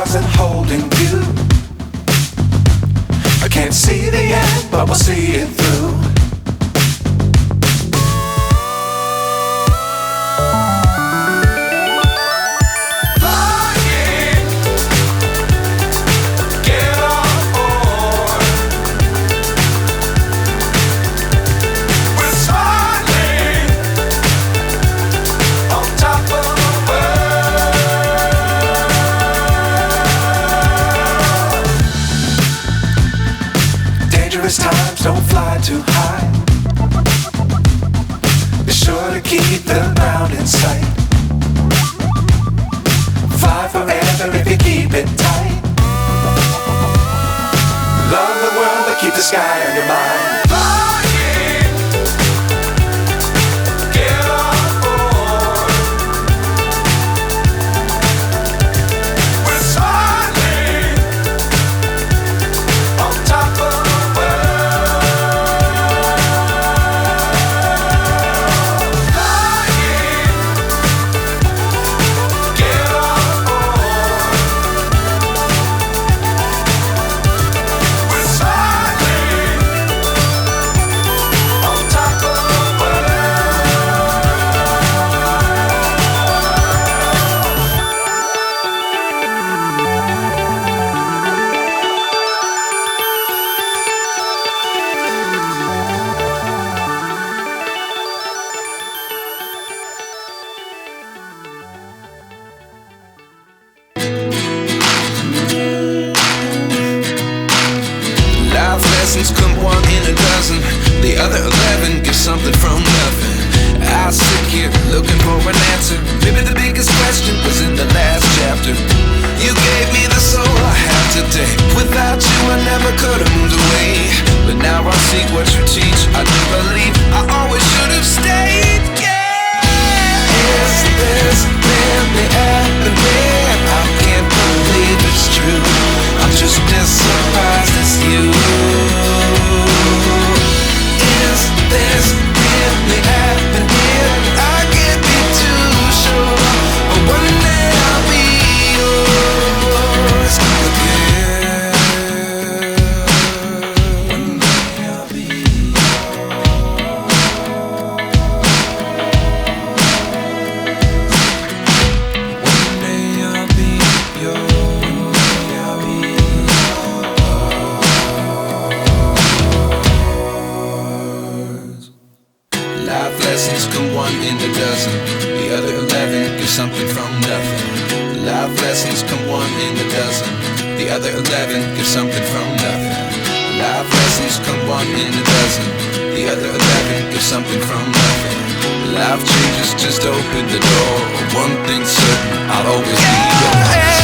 stars and holding you. I can't see the end, but we'll see it through. Times don't fly too high. Be sure to keep the ground in sight. Fly forever if you keep it tight. Love the world but keep the sky on your mind. Lessons come one in a dozen. The other 11 give something from nothing. I sit here looking for an answer. Maybe the biggest question was in the last chapter. You gave me the soul I have today. Without you I never could have moved away. But now I see what you teach. I do believe I always should have stayed. Yeah. Is this really happening? I can't believe it's true. I'm just as surprised as you. Is this really happening? I can't be too sure, but one day I'll be yours again. One day I'll be yours. One day I'll be yours. Life lessons come one in a dozen. The other 11 give something from nothing. Life lessons come one in a dozen. The other 11 give something from nothing. Life lessons come one in a dozen. The other 11 give something from nothing. Life changes just open the door. One thing's certain, I'll always be yours.